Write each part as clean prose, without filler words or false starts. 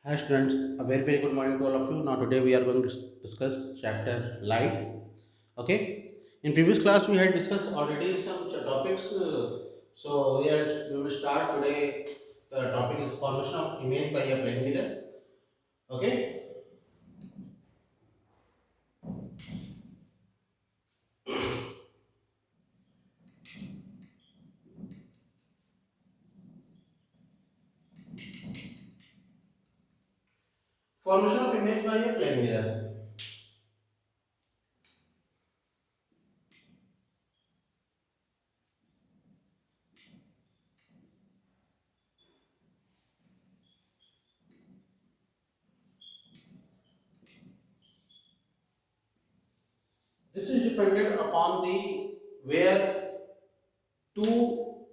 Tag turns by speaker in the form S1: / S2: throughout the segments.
S1: Hi students, a very good morning to all of you. Now today we are going to discuss chapter light. Okay. In previous class we had discussed already some topics. We will start today. The topic is formation of image by a plane mirror. Okay. Formation of image by a plane mirror. This is dependent upon the where two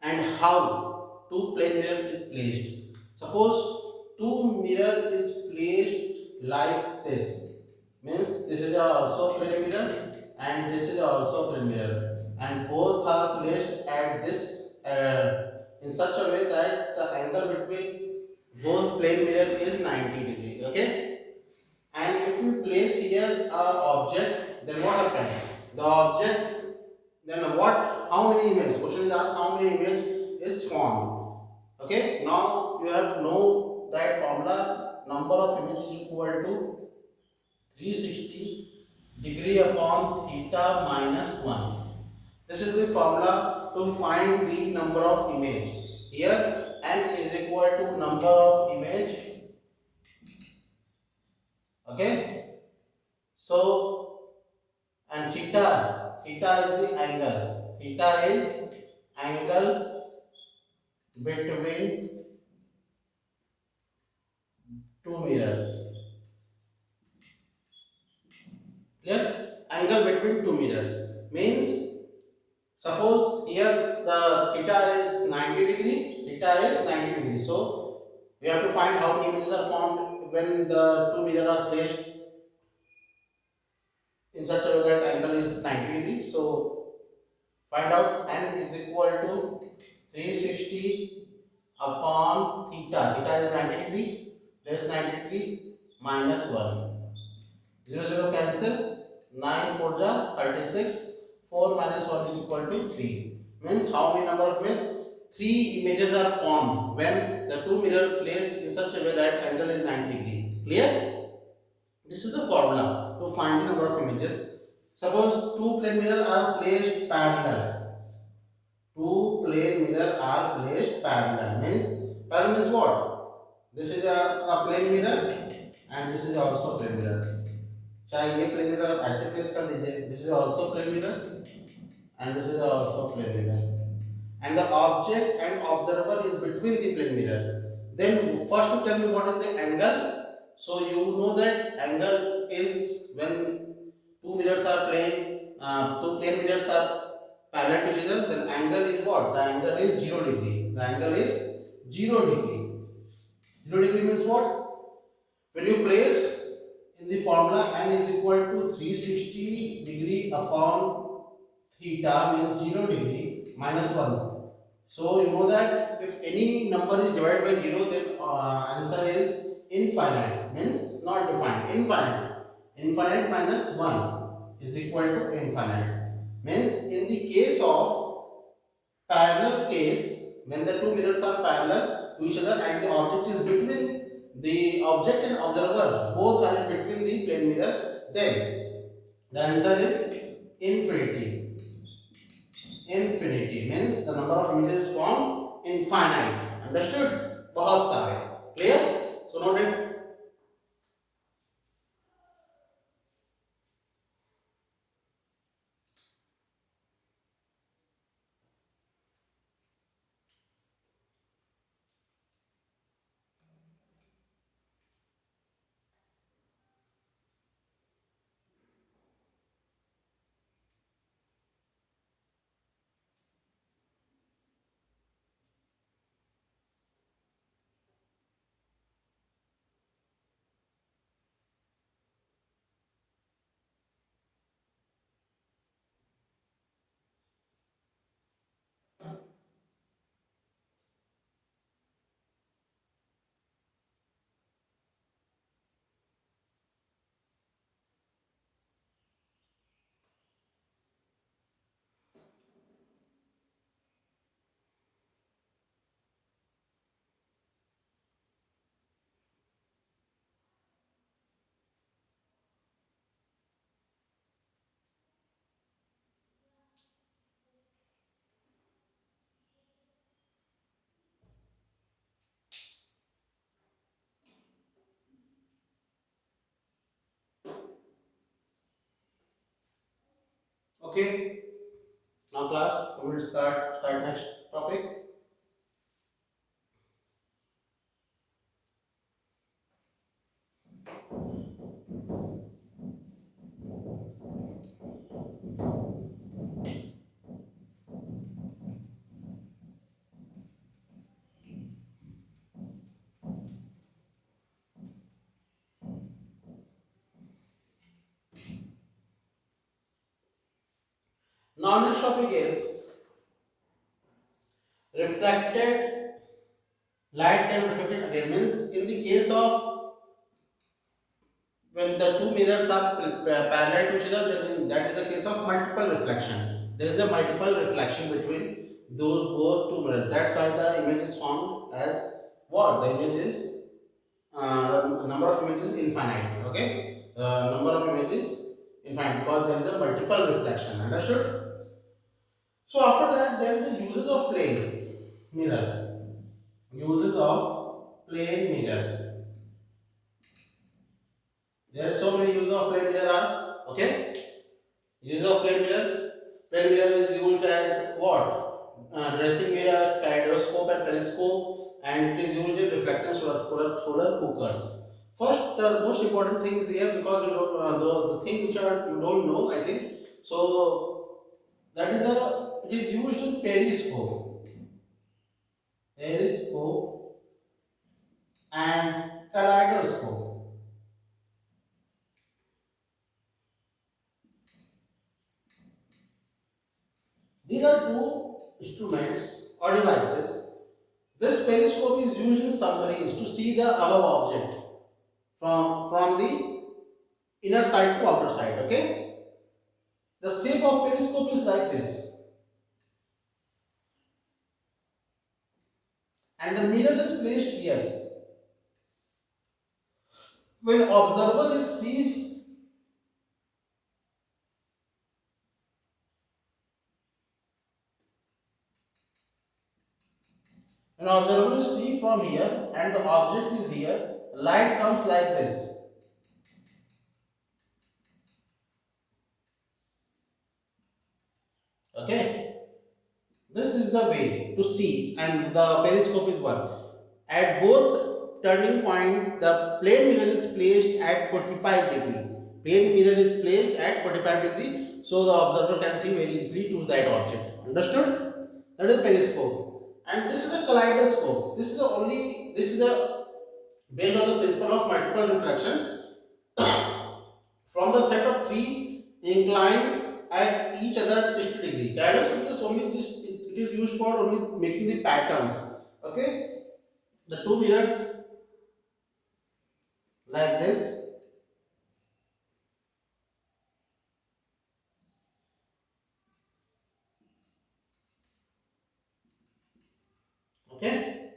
S1: and how two plane mirror is placed. Suppose two mirror is placed like this, means this is also plane mirror and this is also plane mirror, and both are placed at this in such a way that the angle between both plane mirror is 90 degree. Okay, and if we place here a object, then what happens? The object, then what? How many images? Question is asked, how many image is formed? Okay, now you have to know that formula. Number of images is equal to 360 degree upon theta minus 1. This is the formula to find the number of image. Here n is equal to number of image. Okay, so and theta is the angle. Theta is angle between two mirrors. Clear? Angle between two mirrors means, suppose here the theta is 90 degree. Theta is 90 degree. So we have to find how many images are formed when the two mirrors are placed in such a way that angle is 90 degree. So find out n is equal to 360 upon theta. Theta is 90 degree plus 90 degree minus 1. 0 cancel. 9 4 ja 36. 4 minus 1 is equal to 3. Means how many number of images? 3 images are formed when the two mirror placed in such a way that angle is 90 degree. Clear? This is the formula to find the number of images. Suppose two plane mirror are placed parallel. Two plane mirror are placed parallel. Means what? This is a plane mirror and this is also plane mirror. चाहे ये plane mirror आप ऐसे place कर दीजिए, this is also plain mirror and this is also plane mirror, and the object and observer is between the plane mirror. Then first to tell me what is the angle. So you know that angle is when two mirrors are two plane mirrors are parallel to each other, then angle is what? The angle is 0 degree. The angle is 0 degree. 0 degree means what? When you place in the formula n is equal to 360 degree upon theta means 0 degree minus 1. So you know that if any number is divided by 0, then answer is infinite, means not defined, infinite. Infinite minus 1 is equal to infinite. Means in the case of parallel case, when the two mirrors are parallel to each other and the object is between, the object and observer both are in between the plane mirror, then the answer is infinity. Infinity means the number of images formed infinite. Understood? बहुत सारे. Clear? So noted. Okay, now class, we will start next topic. Now next topic is reflected light and reflected again. Means in the case of when the two mirrors are parallel to each other, then that is the case of multiple reflection. There is a multiple reflection between those both two mirrors. That's why the image is formed as what? The image is the number of images infinite. Okay, the number of images infinite because there is a multiple reflection. Understood? So after that, there is the uses of plane mirror. Uses of plane mirror. There are so many uses of plane mirror are okay. Use of plane mirror. Plane mirror is used as what? Dressing mirror, kaleidoscope, and telescope, and it is used in reflecting solar cookers. First, the most important thing is here because you don't, the thing which are you don't know, I think. So that is a it is used in periscope, periscope and kaleidoscope. These are two instruments or devices. This periscope is used in submarines to see the above object from the inner side to outer side. Okay, the shape of periscope is like this, and the mirror is placed here. When observer is see when observer is see from here, and the object is here, light comes like this. Okay, this is the way to see, and the periscope is one. At both turning point, the plane mirror is placed at 45 degree. Plane mirror is placed at 45 degree, so the observer can see very easily to that object. Understood? That is periscope. And this is a kaleidoscope. This is the based on the principle of multiple reflection from the set of three inclined at each other 60 degree. Kaleidoscope is only just it is used for only making the patterns. Okay, the two mirrors like this. Okay,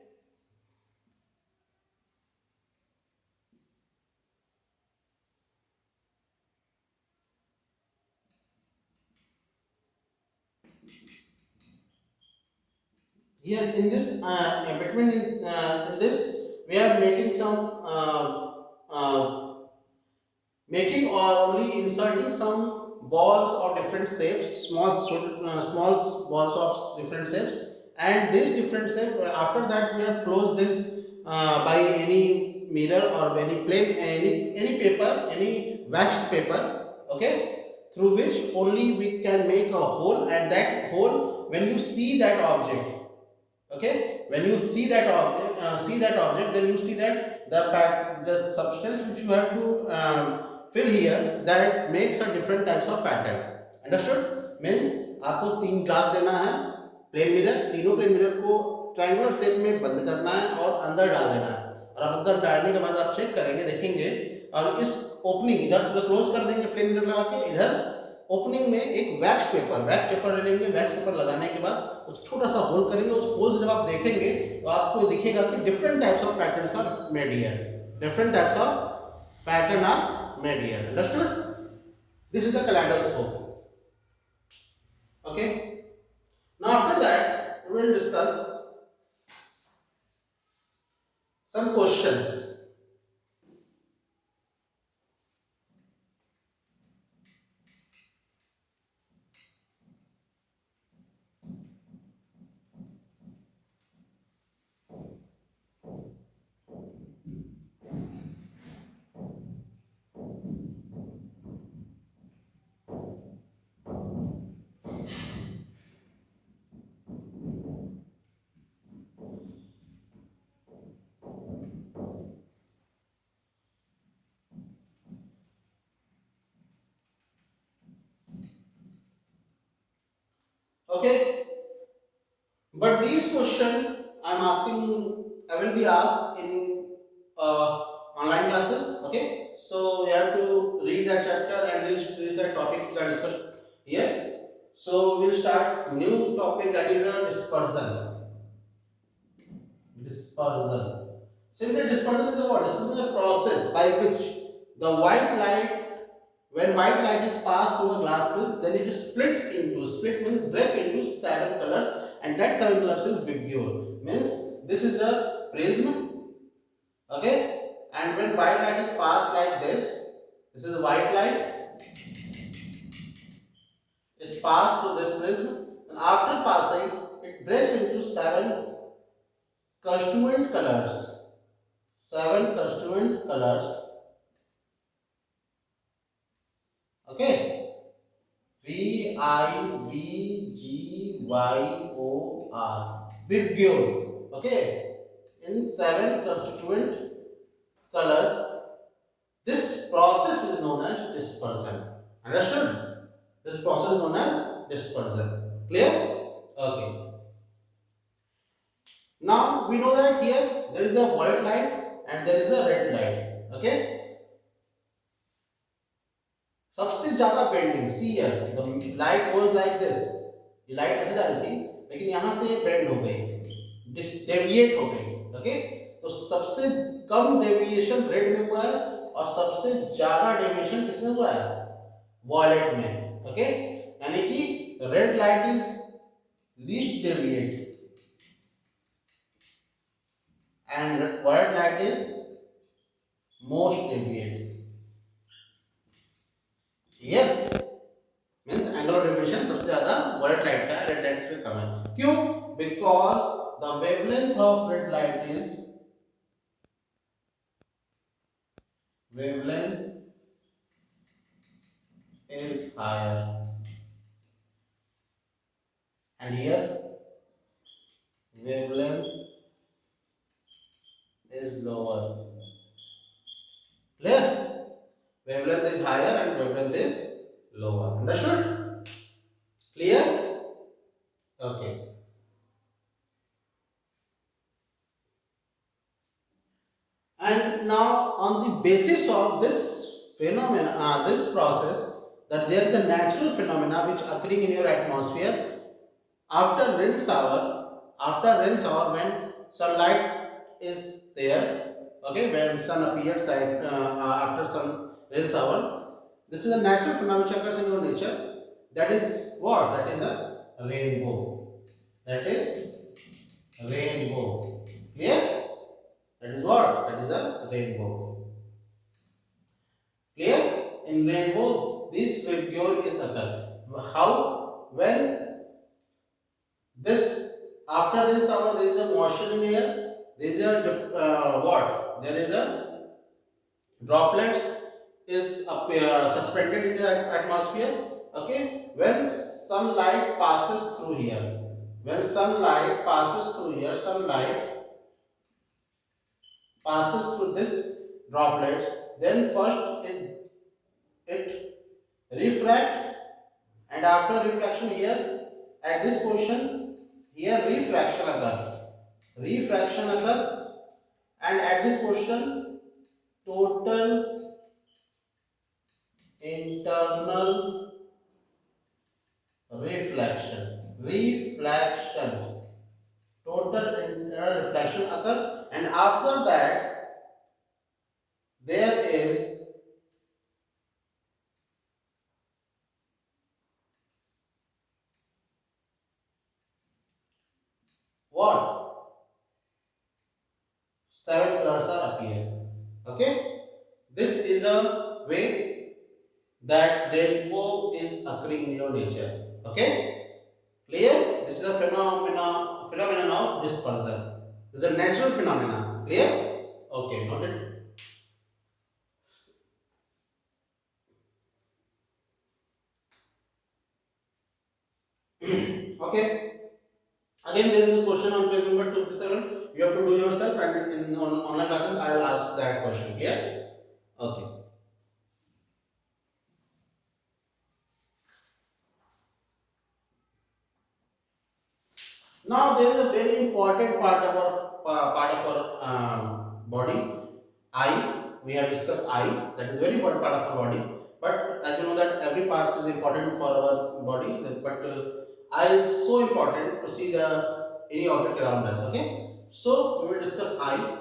S1: here in this in this we are making some making or only inserting some balls of different shapes, small balls of different shapes, and this different shape. After that, we have closed this by any mirror or any paper, any waxed paper. Okay, through which only we can make a hole, and that hole, when you see that object, okay, when you see that object, then you see that the substance which you have to fill here, that makes a different types of pattern. Understood? Means आपको तीन glass लेना है, plane mirror, तीनों plane mirror को triangular shape में बंद करना है और अंदर डाल देना है, और अब अंदर डालने के बाद आप चेक करेंगे, देखेंगे, और इस ओपनिंग इधर से क्लोज कर देंगे प्लेन मिरर लगा के, इधर ओपनिंग में एक वैक्स पेपर ले लेंगे। वैक्स पेपर लगाने के बाद उस छोटा सा होल करेंगे, उस होल से जब आप देखेंगे तो आपको दिखेगा कि different types of patterns are made here, different types of pattern are made here. Understood? This is the kaleidoscope. Okay, now after that we will discuss some questions. Okay, but these question I'm asking, I will be asked in online classes. Okay, so you have to read that chapter and read that topic which are discussed here. So we'll start new topic, that is a dispersion. Dispersion. Simply dispersion is a what? Dispersion is a process by which the white light, when white light is passed through a glass prism, then it is split means break into seven colors, and that seven colors is vibgyor. Means this is a prism, okay? And when white light is passed like this is a white light, is passed through this prism, and after passing, it breaks into seven constituent colors. Seven constituent colors, okay? V I B G Y O R. Vibgyor. Okay. In seven constituent colors, this process is known as dispersion. Understood? This process is known as dispersion. Clear? Okay. Now we know that here there is a white light and there is a red light. Okay. सबसे ज्यादा bending see here the light goes like this, ये light ऐसे जा रही थी लेकिन यहाँ से ये बेंड हो गई, डेविएट हो गई। ओके, तो सबसे कम डेविएशन रेड में हुआ है और सबसे ज्यादा डेविएशन किसमें हुआ है? वॉयलेट में। ओके, यानी कि red light is least deviate and violet light is most deviate. Clear? Means angle of deviation सबसे ज्यादा वॉयलेट लाइट का है, रेड लाइट से कम है। क्यों? Because the wavelength of red light is higher and here wavelength is lower. Clear? Wavelength is higher and wavelength is lower. Understood? Clear? Okay. And now on the basis of this phenomena, this process, that there is a natural phenomena which occurring in your atmosphere after rain shower when sunlight is there, okay, when sun appears after some rain shower, this is a natural phenomenon which occurs in your nature. That is what? That is a rainbow. That is rainbow. Clear? That is what? That is a rainbow. Clear? In rainbow, this vibgyor is occur. How? When this after this hour there is a motion in air, there is a what? There is a droplets is suspended in the atmosphere. Okay, when sunlight passes through here, when sunlight passes through here, sunlight passes through this droplets, then first it refract, and after refraction here at this position here refraction occur, and at this position total internal reflection total internal reflection occur, and after that there is what? Seven colors are appear. Okay, this is a way that rainbow is occurring in your nature. Okay, clear? This is a phenomenon of dispersion. This is a natural phenomena. Clear? Okay, noted. Okay. Again, there is a question on page number 257. You have to do yourself, and in online classes, I will ask that question. Clear? Okay. Now there is a very important part of our body, eye. We have discussed eye. That is very important part of our body. But as you know that every part is important for our body. But eye is so important to see the any object around us. Okay. So we will discuss eye.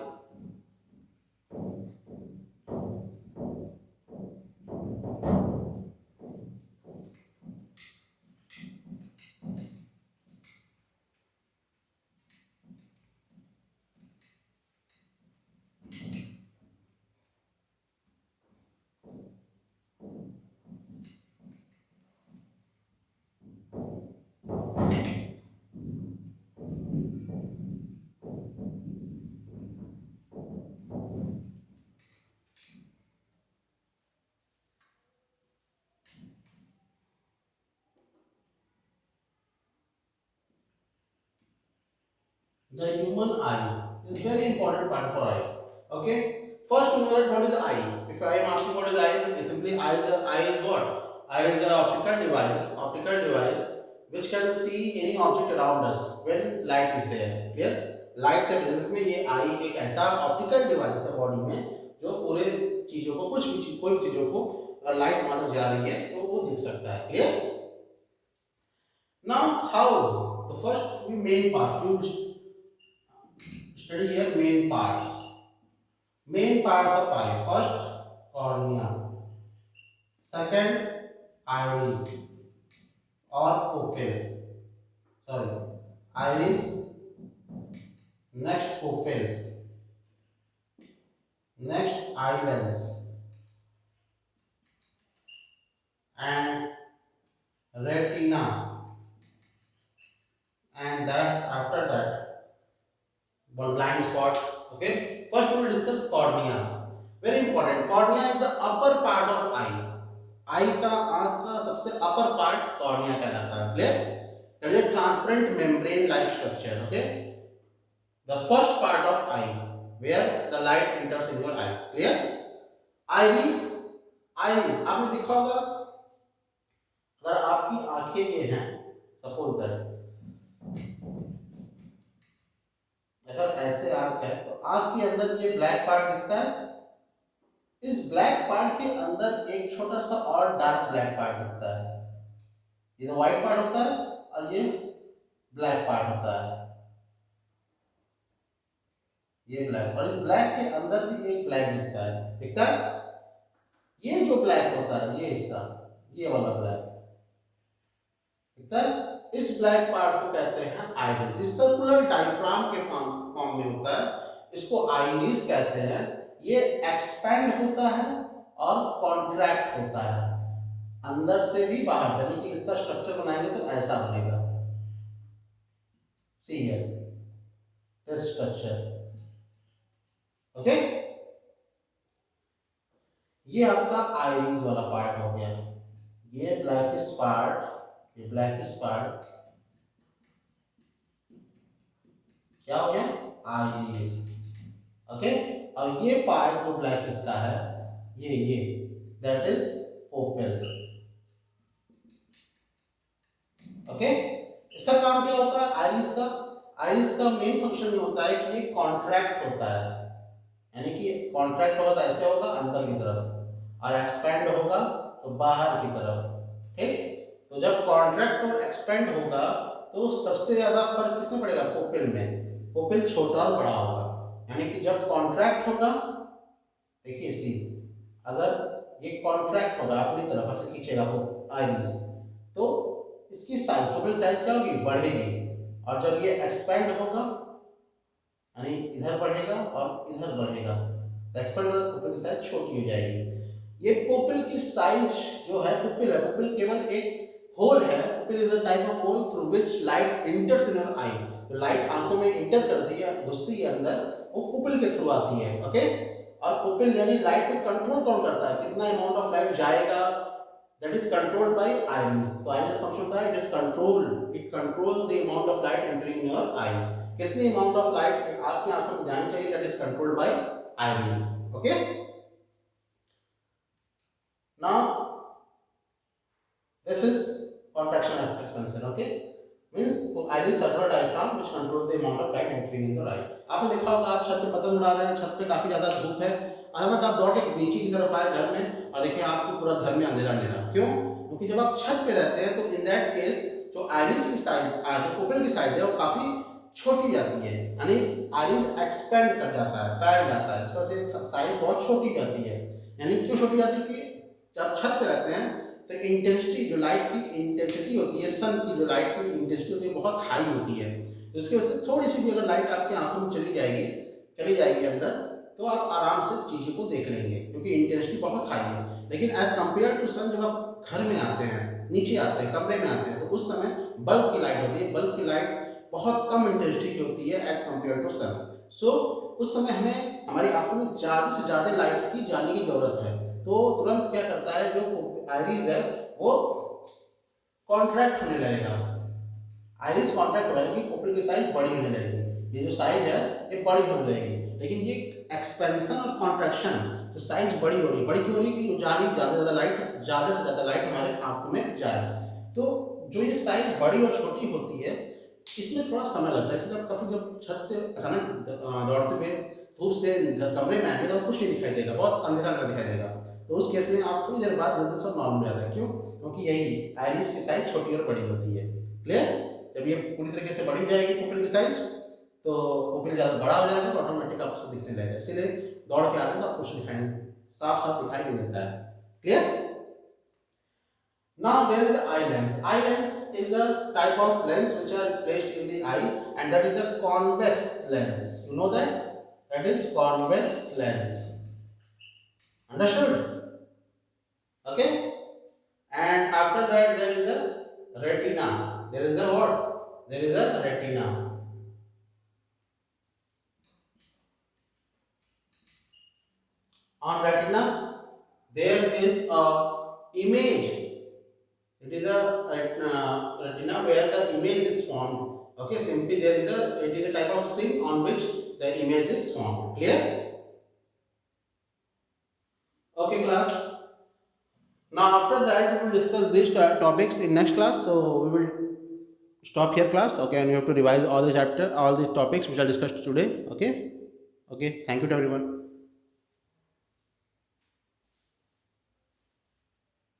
S1: The human eye is very important part for eye. Okay. First, we know that what is the eye. If I am asking what is eye, then simply eye is what? Eye is the optical device which can see any object around us when light is there. Clear? Light के presence में ये आई एक ऐसा optical device है body में जो पूरे चीजों को कुछ भी कोई भी चीजों को लाइट वहां तक जा रही है तो वो दिख सकता है. Clear? Now how the first main part we study here main parts of eye. First, cornea. Second, iris or pupil. Sorry, iris. Next, pupil. Next, eye lens. And retina. And that after that, one blind spot. Okay. First, we will discuss cornea. Very important. Cornea is the upper part of eye. Eye का आंख का सबसे upper part cornea कहलाता है. Clear? That is a transparent membrane like structure. Okay. The first part of eye where the light enters in your eyes. Clear? Iris. Iris आपने देखा होगा अगर आपकी आंखें ये हैं सपोज दैट अगर ऐसे आंख है तो आंख के अंदर ये ब्लैक पार्ट दिखता है. इस ब्लैक पार्ट के अंदर एक छोटा सा और डार्क ब्लैक पार्ट दिखता है. ये तो व्हाइट पार्ट होता है और ये ब्लैक पार्ट होता है. ये ब्लैक और इस ब्लैक के अंदर भी एक ब्लैक दिखता है. ये जो ब्लैक होता है ये हिस्सा ये वाला ब्लैक दिखता है. इस ब्लैक पार्ट को कहते हैं आइरिस. इस सर्कुलर डायफ्राम के फॉर्म में होता है. इसको आइरिस कहते हैं. ये एक्सपेंड होता है और कॉन्ट्रैक्ट होता है अंदर से भी बाहर से. यानी कि इसका स्ट्रक्चर बनाएंगे तो ऐसा बनेगा. See here this structure. Okay. ये आपका आइरिस वाला पार्ट हो गया. ये ब्लैकिश पार्ट क्या हो गया? आइरिस. ओके. और ये पार्ट जो ब्लैकिश का है ये दैट इज पोपल. ओके. इसका काम क्या होता है आइरिस का? आइरिस का मेन फंक्शन ये होता है कि ये कॉन्ट्रैक्ट होता है. यानी कि कॉन्ट्रैक्ट होगा तो ऐसे होगा अंदर की तरफ और एक्सपेंड होगा तो बाहर की तरफ. ठीक. तो जब कॉन्ट्रैक्ट और एक्सपेंड होगा तो सबसे ज्यादा फर्क किसमें पड़ेगा? पोपिल में. पोपिल छोटा और बड़ा होगा. यानी कि जब कॉन्ट्रैक्ट होगा देखिए सी अगर ये कॉन्ट्रैक्ट होगा अपनी तरफ ऐसे खींचेगा वो आइरिस तो इसकी साइज पोपिल साइज क्या होगी? बढ़ेगी. और जब ये एक्सपेंड होगा यानी इधर बढ़ेगा और इधर बढ़ेगा तो एक्सपेंड होगा तो पुपिल की साइज छोटी हो जाएगी. ये पुपिल की साइज जो है पुपिल है पुपिल केवल एक होल है. Pupil is a type of hole through which light enters in your eye. तो लाइट आंखों में एंटर करती है घुसती है अंदर वो पुपिल के थ्रू आती है. ओके. और पुपिल यानी लाइट को कंट्रोल कौन करता है? कितना अमाउंट ऑफ लाइट जाएगा that is controlled by iris. तो iris फंक्शन होता है it control the amount of light entering your eye. कितनी amount of light आपकी आंखों में जानी चाहिए that is controlled by iris. Okay. Now this is contraction and expansion. Okay. Means iris circular diaphragm which control the amount of light entering in the right. आपने देखा होगा आप छत पे पतंग उड़ा रहे हैं, छत पे काफी ज्यादा धूप है, अचानक आप दौड़ के नीचे की तरफ आए घर में और देखिए आपको पूरा घर में अंधेरा अंधेरा, क्यों? क्योंकि जब आप छत पे रहते हैं तो इन दैट केस जो आइरिस की साइज जो पुपिल की साइज है वो काफी छोटी जाती है, यानी आइरिस एक्सपेंड कर जाता है, फैल जाता है, इसका साइज बहुत छोटी जाती है। यानी क्यों छोटी जाती है? कि जब छत पे रहते हैं तो इंटेंसिटी, जो लाइट की इंटेंसिटी होती है, सन की जो लाइट की इंटेंसिटी होती है बहुत हाई होती है, तो इसकी वजह से थोड़ी सी भी अगर लाइट आपकी आंखों में चली जाएगी अंदर, तो आप आराम से चीज़ों को देख लेंगे क्योंकि इंटेंसिटी बहुत हाई है। लेकिन एज कम्पेयर टू सन, जब आप घर में आते हैं, नीचे आते हैं, कमरे में आते हैं, तो उस समय बल्ब की लाइट होती है, बल्ब की लाइट बहुत कम इंटेंसिटी की होती है एज कम्पेयर टू सन। सो उस समय हमें हमारी आंखों में ज़्यादा से ज़्यादा लाइट की जाने की जरूरत है, तो तुरंत क्या करता है, जो आइरिस है वो कॉन्ट्रैक्ट होने लगेगा, आइरिस कॉन्ट्रैक्ट हो जाएगी, पुपिल की साइज बड़ी होने लगेगी, ये जो साइज है ये बड़ी होने लगेगी। लेकिन ये एक्सपेंशन और कॉन्ट्रैक्शन, जो साइज बड़ी हो रही, बड़ी क्यों हो रही? कि ज़्यादा से ज़्यादा लाइट हमारे आंखों में जाए, तो जो ये साइज बड़ी और छोटी होती है इसमें थोड़ा समय लगता है। इसलिए आप कभी जब छत से अचानक दौड़ते हुए धूप से कमरे में आएंगे तो कुछ नहीं दिखाई देगा, बहुत अंधेरा अंधेरा दिखाई देगा, तो उस केस में आप थोड़ी देर बाद बिल्कुल सब नॉर्मल आ जाता है। क्यों? क्योंकि यही आइरिस की साइज छोटी और बड़ी होती है। क्लियर? जब ये पूरी तरीके से बड़ी हो जाएगी पुपिल की साइज, तो पुपिल ज़्यादा बड़ा हो जाएगा तो ऑटोमेटिक आपको दिखने लगेगा, इसीलिए दौड़ के आते हैं तो आपको कुछ दिखाई साफ साफ दिखाई नहीं देता है। Clear? Now there is the eye lens. Eye lens is a type of lens which are placed in the eye, and that is a convex lens. You know that? That is convex lens. Understood? Okay? And after that there is a retina. There is a what? There is a retina. On retina there is a image. It is a retina where the image is formed. Okay, simply it is a type of screen on which the image is formed. Clear? Okay, class. Now after that we will discuss these topics in next class. So we will stop here, class. Okay, and you have to revise all the topics which are discussed today. Okay. Okay. Thank you to everyone.